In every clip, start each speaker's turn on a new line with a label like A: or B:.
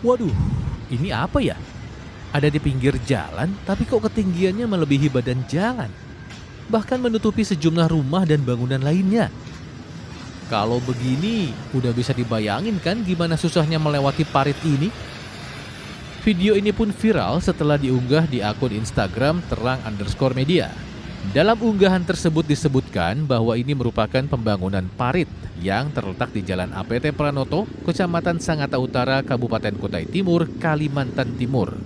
A: Waduh, ini apa ya? Ada di pinggir jalan, tapi kok ketinggiannya melebihi badan jalan. Bahkan menutupi sejumlah rumah dan bangunan lainnya. Kalau begini, udah bisa dibayangin kan gimana susahnya melewati parit ini? Video ini pun viral setelah diunggah di akun Instagram terang_media. Dalam unggahan tersebut disebutkan bahwa ini merupakan pembangunan parit yang terletak di Jalan APT Pranoto, Kecamatan Sangatta Utara, Kabupaten Kutai Timur, Kalimantan Timur.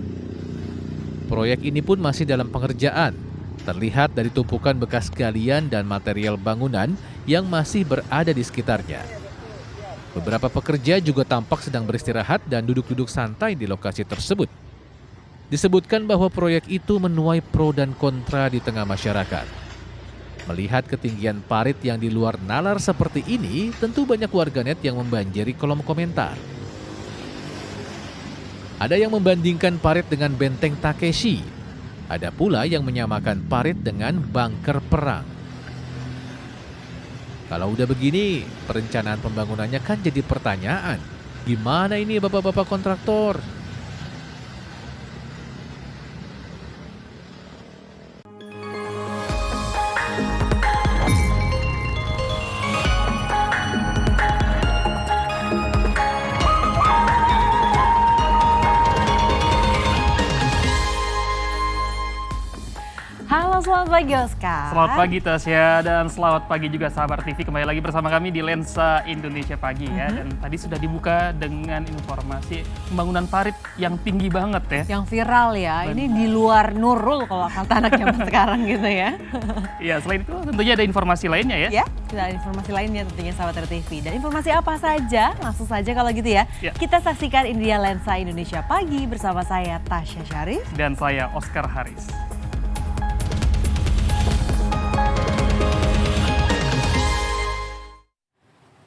A: Proyek ini pun masih dalam pengerjaan. Terlihat dari tumpukan bekas galian dan material bangunan yang masih berada di sekitarnya. Beberapa pekerja juga tampak sedang beristirahat dan duduk-duduk santai di lokasi tersebut. Disebutkan bahwa proyek itu menuai pro dan kontra di tengah masyarakat. Melihat ketinggian parit yang di luar nalar seperti ini, tentu banyak warganet yang membanjiri kolom komentar. Ada yang membandingkan parit dengan benteng Takeshi. Ada pula yang menyamakan parit dengan bunker perang. Kalau udah begini, perencanaan pembangunannya kan jadi pertanyaan. Gimana ini bapak-bapak kontraktor?
B: Halo, selamat pagi Oscar.
C: Selamat pagi Tasya dan selamat pagi juga sahabat TV. Kembali lagi bersama kami di Lensa Indonesia Pagi ya. Dan tadi sudah dibuka dengan informasi pembangunan parit yang tinggi banget ya.
B: Yang viral ya, ini di luar Nurul kalau kata anak zaman sekarang gitu ya.
C: Iya, selain itu tentunya ada informasi lainnya ya.
B: Ya, kita ada informasi lainnya tentunya sahabat RTV. Dan informasi apa saja, langsung saja kalau gitu ya. Kita saksikan ini dia Lensa Indonesia Pagi bersama saya Tasya Syarif.
C: Dan saya Oscar Haris.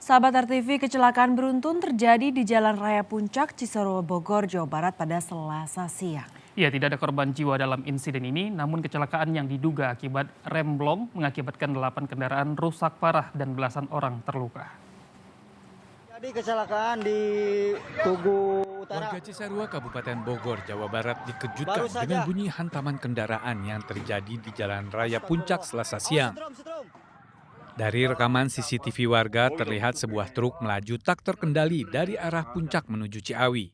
B: Sahabat RTV, kecelakaan beruntun terjadi di Jalan Raya Puncak, Cisarua, Bogor, Jawa Barat pada Selasa siang.
C: Ya, tidak ada korban jiwa dalam insiden ini, namun kecelakaan yang diduga akibat remblong mengakibatkan 8 kendaraan rusak parah dan belasan orang terluka.
D: Jadi kecelakaan di Tugu Utara.
E: Warga Cisarua, Kabupaten Bogor, Jawa Barat dikejutkan dengan bunyi hantaman kendaraan yang terjadi di Jalan Raya Puncak Selasa siang. Dari rekaman CCTV warga terlihat sebuah truk melaju tak terkendali dari arah puncak menuju Ciawi.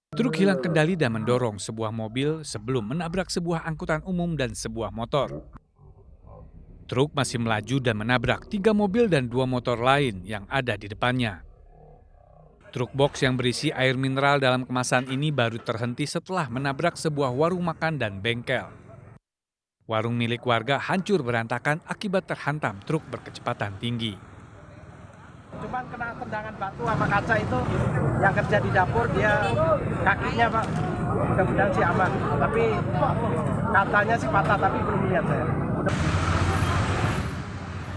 E: Truk hilang kendali dan mendorong sebuah mobil sebelum menabrak sebuah angkutan umum dan sebuah motor. Truk masih melaju dan menabrak 3 mobil dan 2 motor lain yang ada di depannya. Truk box yang berisi air mineral dalam kemasan ini baru terhenti setelah menabrak sebuah warung makan dan bengkel. Warung milik warga hancur berantakan akibat terhantam truk berkecepatan tinggi.
D: Cuman kena tendangan batu sama kaca itu yang kerja di dapur, dia kakinya Pak, mudah-mudahan sih aman. Tapi katanya sih patah, tapi belum lihat saya.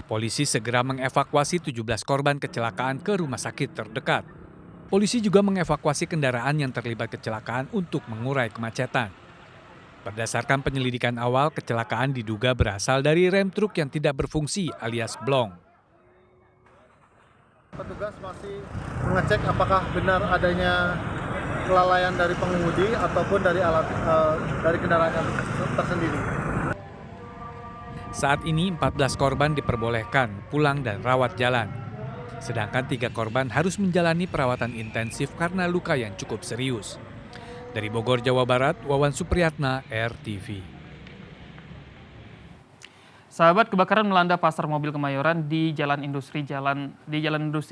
E: Polisi segera mengevakuasi 17 korban kecelakaan ke rumah sakit terdekat. Polisi juga mengevakuasi kendaraan yang terlibat kecelakaan untuk mengurai kemacetan. Berdasarkan penyelidikan awal, kecelakaan diduga berasal dari rem truk yang tidak berfungsi alias blong.
F: Petugas masih mengecek apakah benar adanya kelalaian dari pengemudi ataupun dari dari kendaraan tersendiri.
E: Saat ini 14 korban diperbolehkan pulang dan rawat jalan. Sedangkan 3 korban harus menjalani perawatan intensif karena luka yang cukup serius. Dari Bogor, Jawa Barat, Wawan Supriyatna, RTV.
C: Sahabat, kebakaran melanda pasar mobil Kemayoran di Jalan Industri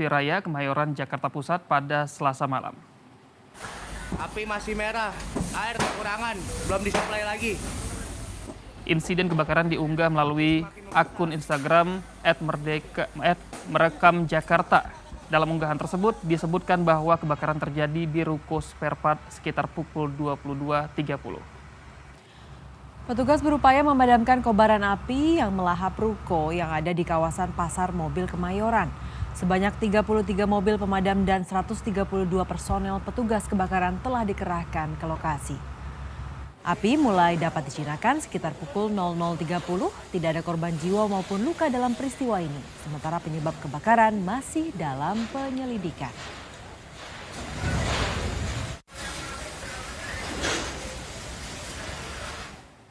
C: Raya Kemayoran, Jakarta Pusat pada Selasa malam.
G: Api masih merah, air kekurangan, belum disuplai lagi.
C: Insiden kebakaran diunggah melalui akun Instagram @merekamjakarta. Dalam unggahan tersebut disebutkan bahwa kebakaran terjadi di ruko spare part sekitar pukul 22.30.
B: Petugas berupaya memadamkan kobaran api yang melahap ruko yang ada di kawasan Pasar Mobil Kemayoran. Sebanyak 33 mobil pemadam dan 132 personel petugas kebakaran telah dikerahkan ke lokasi. Api mulai dapat dijinakan sekitar pukul 00.30, tidak ada korban jiwa maupun luka dalam peristiwa ini. Sementara penyebab kebakaran masih dalam penyelidikan.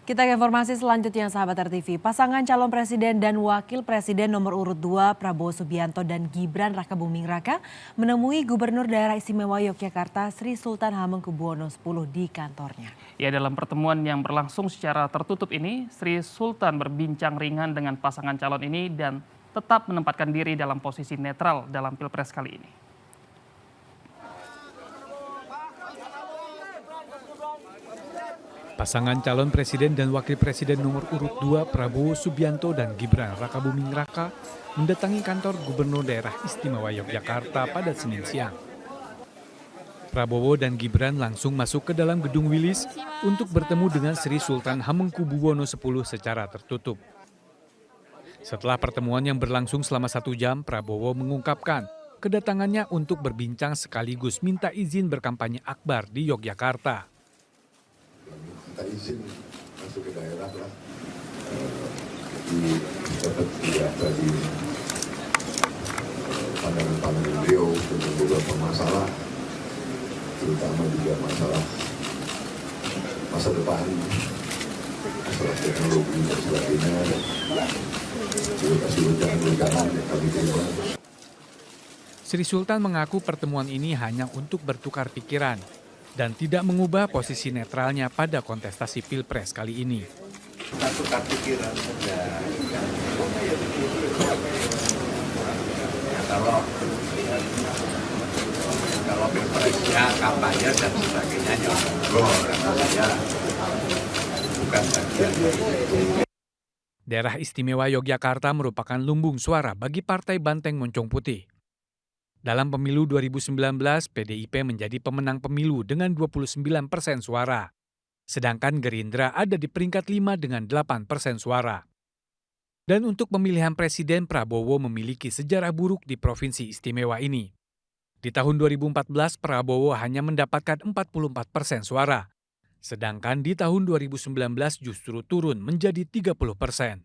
B: Kita ke informasi selanjutnya sahabat RTV. Pasangan calon presiden dan wakil presiden nomor urut 2 Prabowo Subianto dan Gibran Rakabuming Raka menemui Gubernur Daerah Istimewa Yogyakarta Sri Sultan Hamengkubuwono X di kantornya.
C: Ya, dalam pertemuan yang berlangsung secara tertutup ini, Sri Sultan berbincang ringan dengan pasangan calon ini dan tetap menempatkan diri dalam posisi netral dalam Pilpres kali ini.
E: Pasangan calon presiden dan wakil presiden nomor urut 2 Prabowo Subianto dan Gibran Rakabuming Raka mendatangi kantor Gubernur Daerah Istimewa Yogyakarta pada Senin siang. Prabowo dan Gibran langsung masuk ke dalam gedung Wilis untuk bertemu dengan Sri Sultan Hamengkubuwono X secara tertutup. Setelah pertemuan yang berlangsung selama 1 jam, Prabowo mengungkapkan kedatangannya untuk berbincang sekaligus minta izin berkampanye akbar di Yogyakarta.
H: Kita izin masuk ke daerah lah, jadi dapat dilihat tadi pandangan-pandangan beliau tentang beberapa masalah, terutama juga masalah masa depan, masalah teknologi dan sebagainya, juga kasih wejangan yang kami terima.
E: Sri Sultan mengaku pertemuan ini hanya untuk bertukar pikiran dan tidak mengubah posisi netralnya pada kontestasi Pilpres kali ini.
H: Kita tukar pikiran saja. Kalau Pilpresnya, kampanye dan sebagainya ya bukan bagian dari itu.
E: Daerah Istimewa Yogyakarta merupakan lumbung suara bagi Partai Banteng Moncong Putih. Dalam pemilu 2019, PDIP menjadi pemenang pemilu dengan 29% suara. Sedangkan Gerindra ada di peringkat 5 dengan 8% suara. Dan untuk pemilihan presiden, Prabowo memiliki sejarah buruk di Provinsi Istimewa ini. Di tahun 2014, Prabowo hanya mendapatkan 44% suara. Sedangkan di tahun 2019 justru turun menjadi 30%.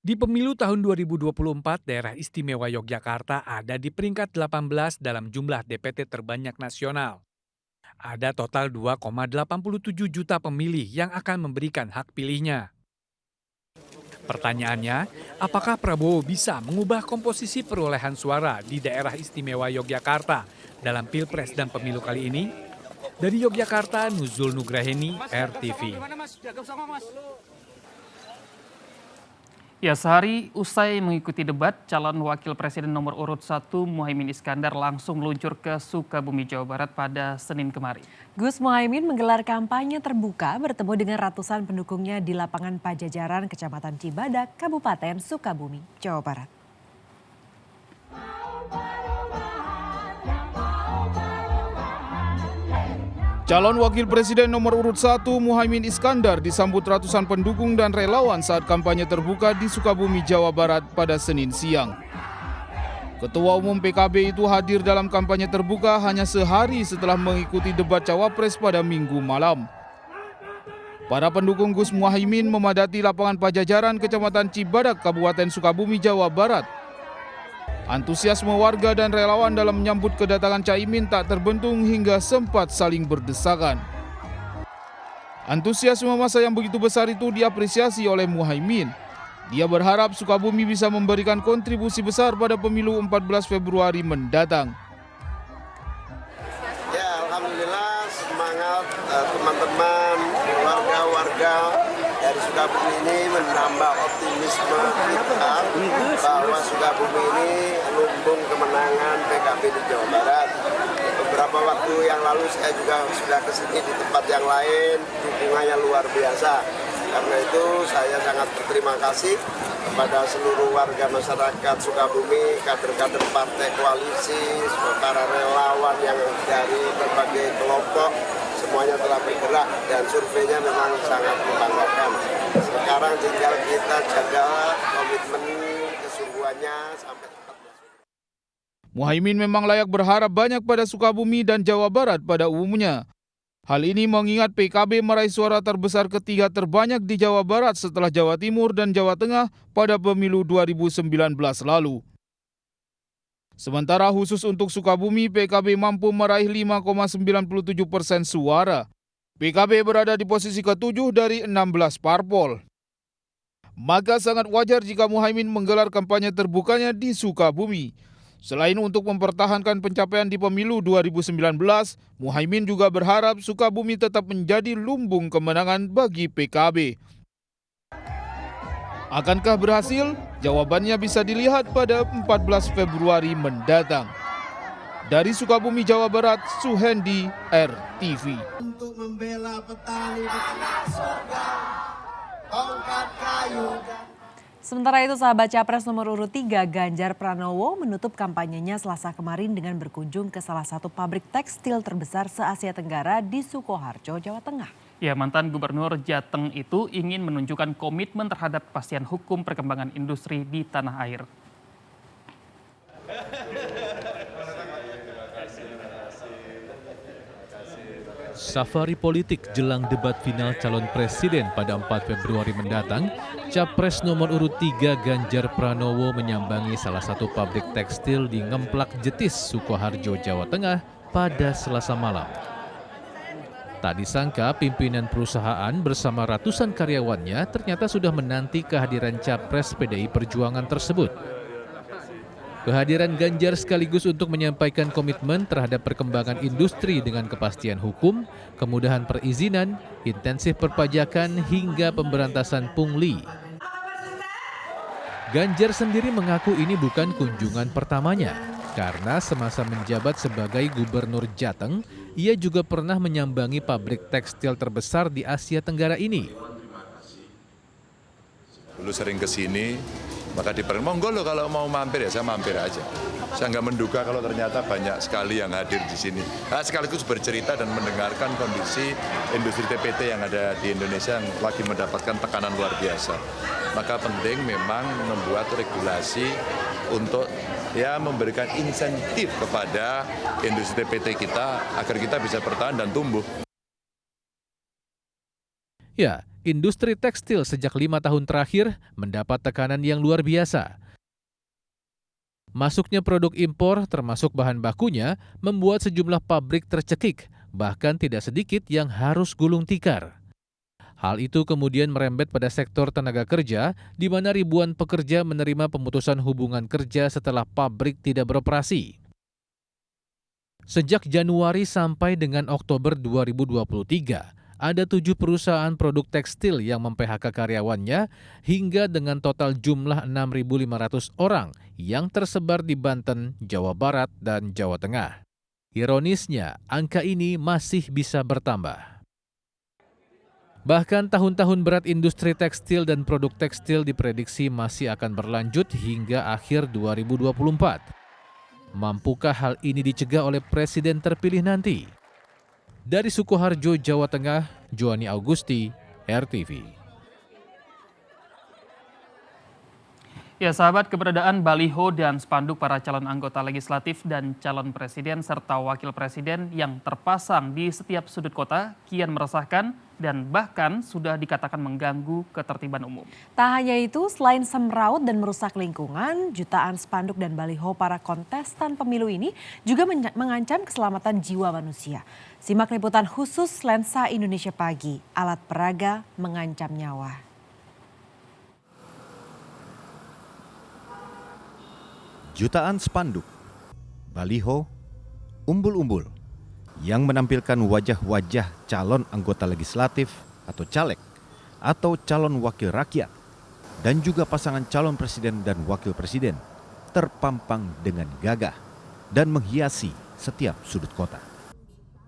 E: Di pemilu tahun 2024, daerah istimewa Yogyakarta ada di peringkat 18 dalam jumlah DPT terbanyak nasional. Ada total 2,87 juta pemilih yang akan memberikan hak pilihnya. Pertanyaannya, apakah Prabowo bisa mengubah komposisi perolehan suara di daerah istimewa Yogyakarta dalam Pilpres dan pemilu kali ini? Dari Yogyakarta, Nuzul Nugraheni, RTV.
C: Ya, sehari usai mengikuti debat, calon wakil presiden nomor urut 1 Muhaimin Iskandar langsung meluncur ke Sukabumi, Jawa Barat pada Senin kemarin.
B: Gus Muhaimin menggelar kampanye terbuka bertemu dengan ratusan pendukungnya di lapangan Pajajaran, Kecamatan Cibadak, Kabupaten Sukabumi, Jawa Barat.
I: Calon Wakil Presiden nomor urut 1 Muhaimin Iskandar disambut ratusan pendukung dan relawan saat kampanye terbuka di Sukabumi, Jawa Barat pada Senin siang. Ketua Umum PKB itu hadir dalam kampanye terbuka hanya sehari setelah mengikuti debat Cawapres pada Minggu malam. Para pendukung Gus Muhaimin memadati lapangan Pajajaran, Kecamatan Cibadak, Kabupaten Sukabumi, Jawa Barat. Antusiasme warga dan relawan dalam menyambut kedatangan Caimin tak terbendung hingga sempat saling berdesakan. Antusiasme massa yang begitu besar itu diapresiasi oleh Muhaimin. Dia berharap Sukabumi bisa memberikan kontribusi besar pada pemilu 14 Februari mendatang.
D: Ya, alhamdulillah semangat teman-teman, warga-warga dari Sukabumi ini menambah optimisme kita bahwa Sukabumi ini lumbung kemenangan PKB di Jawa Barat. Beberapa waktu yang lalu saya juga sudah kesini di tempat yang lain, dukungannya luar biasa. Karena itu saya sangat berterima kasih kepada seluruh warga masyarakat Sukabumi, kader-kader partai koalisi, para relawan yang dari berbagai kelompok, semuanya telah bergerak dan surveinya memang sangat membanggakan. Sekarang tinggal kita jaga komitmen kesungguhannya sampai tepat.
I: Muhaimin memang layak berharap banyak pada Sukabumi dan Jawa Barat pada umumnya. Hal ini mengingat PKB meraih suara terbesar ketiga terbanyak di Jawa Barat setelah Jawa Timur dan Jawa Tengah pada pemilu 2019 lalu. Sementara khusus untuk Sukabumi, PKB mampu meraih 5,97% suara. PKB berada di posisi ke-7 dari 16 parpol. Maka sangat wajar jika Muhaimin menggelar kampanye terbukanya di Sukabumi. Selain untuk mempertahankan pencapaian di pemilu 2019, Muhaimin juga berharap Sukabumi tetap menjadi lumbung kemenangan bagi PKB. Akankah berhasil? Jawabannya bisa dilihat pada 14 Februari mendatang. Dari Sukabumi, Jawa Barat, Suhendi, RTV.
D: Untuk membela petani di tengah surga, tongkat kayu.
B: Sementara itu, sahabat Capres nomor urut 3 Ganjar Pranowo menutup kampanyenya Selasa kemarin dengan berkunjung ke salah satu pabrik tekstil terbesar se-Asia Tenggara di Sukoharjo, Jawa Tengah.
C: Ya, mantan Gubernur Jateng itu ingin menunjukkan komitmen terhadap kepastian hukum perkembangan industri di tanah air.
A: Safari politik jelang debat final calon presiden pada 4 Februari mendatang, Capres nomor urut 3 Ganjar Pranowo menyambangi salah satu pabrik tekstil di Ngemplak Jetis, Sukoharjo, Jawa Tengah pada Selasa malam. Tak disangka pimpinan perusahaan bersama ratusan karyawannya ternyata sudah menanti kehadiran Capres PDI Perjuangan tersebut. Kehadiran Ganjar sekaligus untuk menyampaikan komitmen terhadap perkembangan industri dengan kepastian hukum, kemudahan perizinan, intensif perpajakan hingga pemberantasan pungli. Ganjar sendiri mengaku ini bukan kunjungan pertamanya, karena semasa menjabat sebagai Gubernur Jateng, ia juga pernah menyambangi pabrik tekstil terbesar di Asia Tenggara ini.
H: Dulu sering ke sini, maka monggo loh kalau mau mampir ya saya mampir aja. Saya nggak menduga kalau ternyata banyak sekali yang hadir di sini. Sekaligus bercerita dan mendengarkan kondisi industri TPT yang ada di Indonesia yang lagi mendapatkan tekanan luar biasa. Maka penting memang membuat regulasi untuk memberikan insentif kepada industri TPT kita agar kita bisa bertahan dan tumbuh.
A: Ya, industri tekstil sejak 5 tahun terakhir mendapat tekanan yang luar biasa. Masuknya produk impor termasuk bahan bakunya membuat sejumlah pabrik tercekik, bahkan tidak sedikit yang harus gulung tikar. Hal itu kemudian merembet pada sektor tenaga kerja, di mana ribuan pekerja menerima pemutusan hubungan kerja setelah pabrik tidak beroperasi. Sejak Januari sampai dengan Oktober 2023, ada 7 perusahaan produk tekstil yang mem-PHK karyawannya hingga dengan total jumlah 6.500 orang yang tersebar di Banten, Jawa Barat, dan Jawa Tengah. Ironisnya, angka ini masih bisa bertambah. Bahkan tahun-tahun berat industri tekstil dan produk tekstil diprediksi masih akan berlanjut hingga akhir 2024. Mampukah hal ini dicegah oleh Presiden terpilih nanti? Dari Sukoharjo, Jawa Tengah, Joani Augusti, RTV.
C: Ya, sahabat, keberadaan baliho dan spanduk para calon anggota legislatif dan calon presiden serta wakil presiden yang terpasang di setiap sudut kota kian meresahkan dan bahkan sudah dikatakan mengganggu ketertiban umum.
B: Tak hanya itu, selain semraut dan merusak lingkungan, jutaan spanduk dan baliho para kontestan pemilu ini juga mengancam keselamatan jiwa manusia. Simak liputan khusus Lensa Indonesia Pagi, alat peraga mengancam nyawa.
J: Jutaan spanduk, baliho, umbul-umbul yang menampilkan wajah-wajah calon anggota legislatif atau caleg atau calon wakil rakyat dan juga pasangan calon presiden dan wakil presiden terpampang dengan gagah dan menghiasi setiap sudut kota.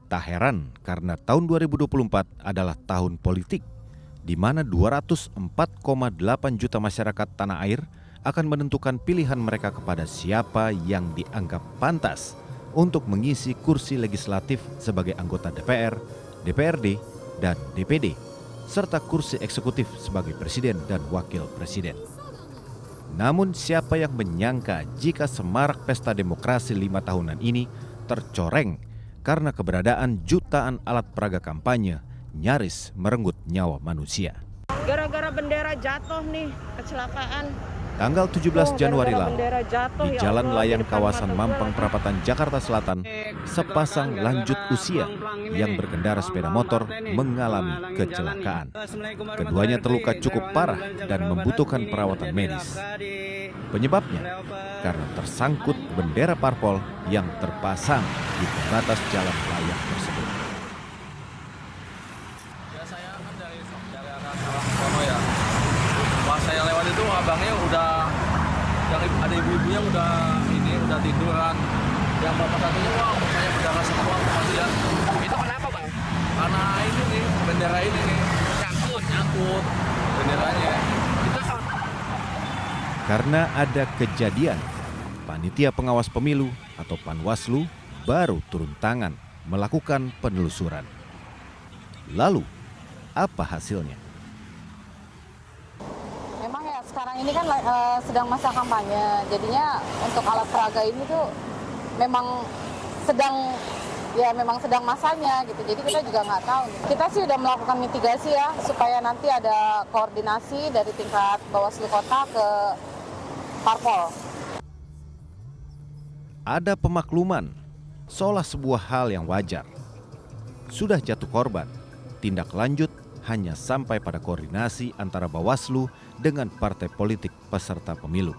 J: Tak heran karena tahun 2024 adalah tahun politik di mana 204,8 juta masyarakat tanah air akan menentukan pilihan mereka kepada siapa yang dianggap pantas untuk mengisi kursi legislatif sebagai anggota DPR, DPRD, dan DPD, serta kursi eksekutif sebagai presiden dan wakil presiden. Namun siapa yang menyangka jika semarak pesta demokrasi 5 tahunan ini tercoreng karena keberadaan jutaan alat peraga kampanye nyaris merenggut nyawa manusia.
K: Gara-gara bendera jatuh nih, kecelakaan.
J: Tanggal 17 Januari lalu, di Jalan Layang kawasan Mampang Perapatan, Jakarta Selatan, sepasang lanjut usia yang berkendara sepeda motor mengalami kecelakaan. Keduanya terluka cukup parah dan membutuhkan perawatan medis. Penyebabnya karena tersangkut bendera parpol yang terpasang di pembatas jalan layang tersebut.
K: Pas saya lewat itu abangnya udah, yang ada ibu-ibunya udah tiduran. Yang bapak satunya bapaknya berdarah semua kemudian. Itu kenapa bang? Karena ini nih bendera ini nih nyangkut benderanya.
J: Karena ada kejadian, Panitia Pengawas Pemilu atau Panwaslu baru turun tangan melakukan penelusuran. Lalu, apa hasilnya?
L: Memang ya sekarang ini kan sedang masa kampanye, jadinya untuk alat peraga ini tuh memang sedang masanya gitu. Jadi kita juga nggak tahu. Kita sih udah melakukan mitigasi ya supaya nanti ada koordinasi dari tingkat Bawaslu Kota ke Parpol.
J: Ada pemakluman, seolah sebuah hal yang wajar. Sudah jatuh korban, tindak lanjut hanya sampai pada koordinasi antara Bawaslu dengan partai politik peserta pemilu.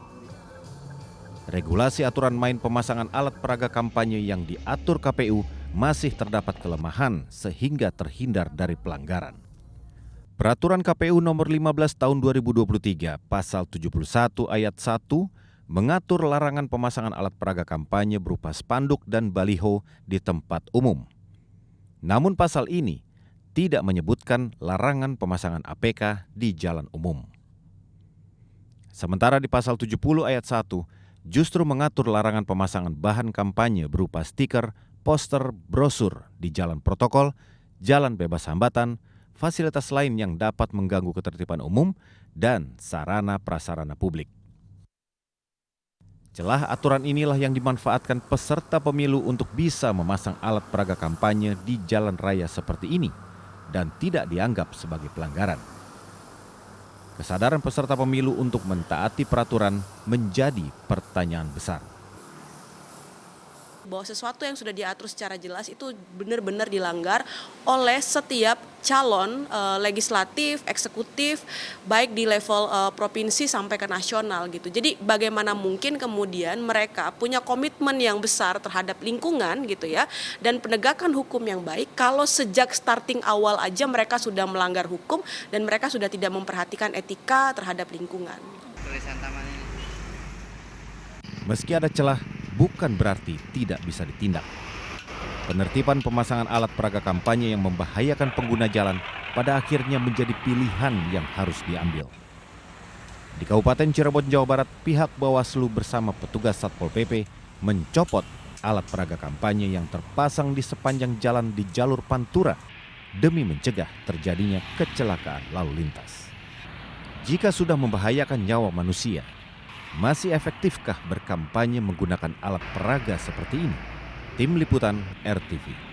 J: Regulasi aturan main pemasangan alat peraga kampanye yang diatur KPU masih terdapat kelemahan sehingga terhindar dari pelanggaran. Peraturan KPU nomor 15 tahun 2023 pasal 71 ayat 1 mengatur larangan pemasangan alat peraga kampanye berupa spanduk dan baliho di tempat umum. Namun pasal ini tidak menyebutkan larangan pemasangan APK di jalan umum. Sementara di pasal 70 ayat 1 justru mengatur larangan pemasangan bahan kampanye berupa stiker, poster, brosur di jalan protokol, jalan bebas hambatan, fasilitas lain yang dapat mengganggu ketertiban umum, dan sarana prasarana publik. Celah aturan inilah yang dimanfaatkan peserta pemilu untuk bisa memasang alat peraga kampanye di jalan raya seperti ini dan tidak dianggap sebagai pelanggaran. Kesadaran peserta pemilu untuk mentaati peraturan menjadi pertanyaan besar.
M: Bahwa sesuatu yang sudah diatur secara jelas itu benar-benar dilanggar oleh setiap calon legislatif, eksekutif, baik di level provinsi sampai ke nasional gitu. Jadi bagaimana mungkin kemudian mereka punya komitmen yang besar terhadap lingkungan gitu ya, dan penegakan hukum yang baik kalau sejak starting awal aja mereka sudah melanggar hukum dan mereka sudah tidak memperhatikan etika terhadap lingkungan.
J: Meski ada celah, bukan berarti tidak bisa ditindak. Penertiban pemasangan alat peraga kampanye yang membahayakan pengguna jalan pada akhirnya menjadi pilihan yang harus diambil. Di Kabupaten Cirebon, Jawa Barat, pihak Bawaslu bersama petugas Satpol PP mencopot alat peraga kampanye yang terpasang di sepanjang jalan di jalur Pantura demi mencegah terjadinya kecelakaan lalu lintas. Jika sudah membahayakan nyawa manusia, masih efektifkah berkampanye menggunakan alat peraga seperti ini? Tim Liputan RTV.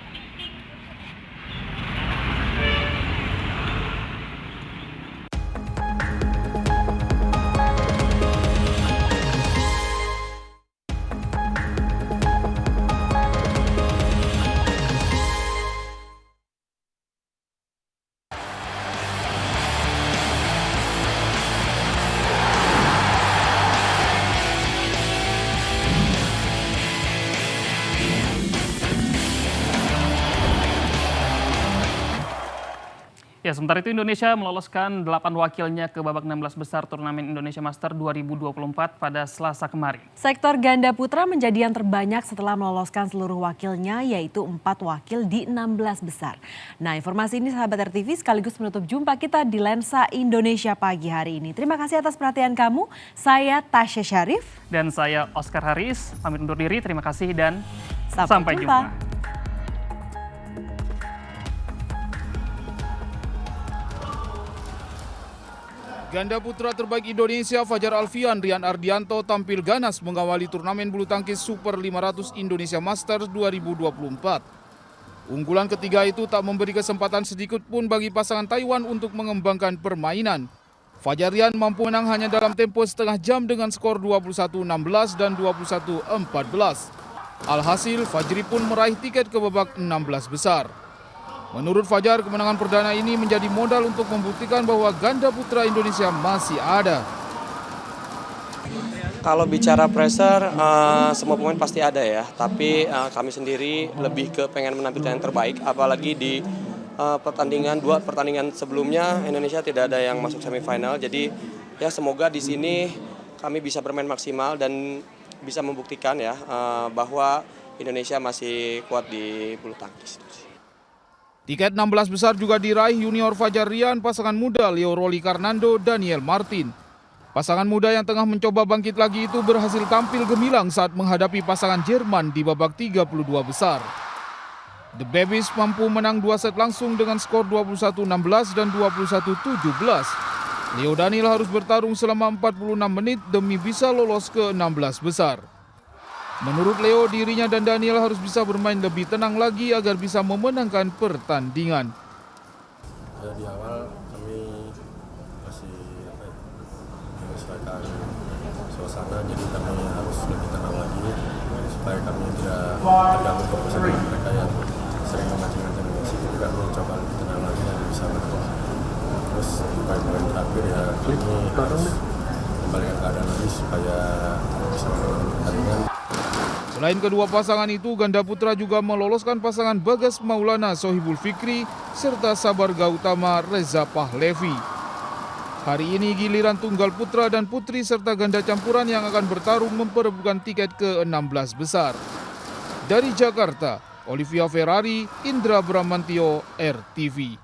C: Ya, sementara itu Indonesia meloloskan 8 wakilnya ke babak 16 besar turnamen Indonesia Master 2024 pada Selasa kemarin.
B: Sektor ganda putra menjadi yang terbanyak setelah meloloskan seluruh wakilnya, yaitu 4 wakil di 16 besar. Nah, informasi ini sahabat RTV sekaligus menutup jumpa kita di Lensa Indonesia pagi hari ini. Terima kasih atas perhatian kamu. Saya Tasya Syarif.
C: Dan saya Oscar Haris. Pamit undur diri. Terima kasih dan
B: sampai jumpa.
I: Ganda putra terbaik Indonesia Fajar Alfian, Rian Ardianto tampil ganas mengawali turnamen bulu tangkis Super 500 Indonesia Masters 2024. Unggulan ketiga itu tak memberi kesempatan sedikit pun bagi pasangan Taiwan untuk mengembangkan permainan. Fajar Rian mampu menang hanya dalam tempo setengah jam dengan skor 21-16 dan 21-14. Alhasil, Fajri pun meraih tiket ke babak 16 besar. Menurut Fajar, kemenangan perdana ini menjadi modal untuk membuktikan bahwa ganda putra Indonesia masih ada.
N: Kalau bicara pressure, semua pemain pasti ada ya. Tapi kami sendiri lebih ke pengen menampilkan yang terbaik. Apalagi di dua pertandingan sebelumnya Indonesia tidak ada yang masuk semifinal. Jadi ya semoga di sini kami bisa bermain maksimal dan bisa membuktikan ya bahwa Indonesia masih kuat di bulu tangkis.
I: Tiket 16 besar juga diraih junior Fajar Rian, pasangan muda Leo Roli Karnando, Daniel Martin. Pasangan muda yang tengah mencoba bangkit lagi itu berhasil tampil gemilang saat menghadapi pasangan Jerman di babak 32 besar. The Babies mampu menang 2 set langsung dengan skor 21-16 dan 21-17. Leo Daniel harus bertarung selama 46 menit demi bisa lolos ke 16 besar. Menurut Leo, dirinya dan Daniel harus bisa bermain lebih tenang lagi agar bisa memenangkan pertandingan.
O: Di awal kami masih menyesuaikan suasana, jadi kami harus lebih tenang lagi supaya kami tidak terganggu keputusan mereka yang sering memancing-mancing emosi. Jadi kami coba lebih tenang lagi dan bisa berdoa. Terus poin-poin terakhir ya kami harus kembalikan keadaan lagi supaya bisa menang pertandingan.
I: Selain kedua pasangan itu, ganda putra juga meloloskan pasangan Bagas Maulana Sohibul Fikri serta Sabar Gautama Reza Pahlevi. Hari ini giliran tunggal putra dan putri serta ganda campuran yang akan bertarung memperebutkan tiket ke 16 besar. Dari Jakarta, Olivia Ferrari, Indra Bramantio, RTV.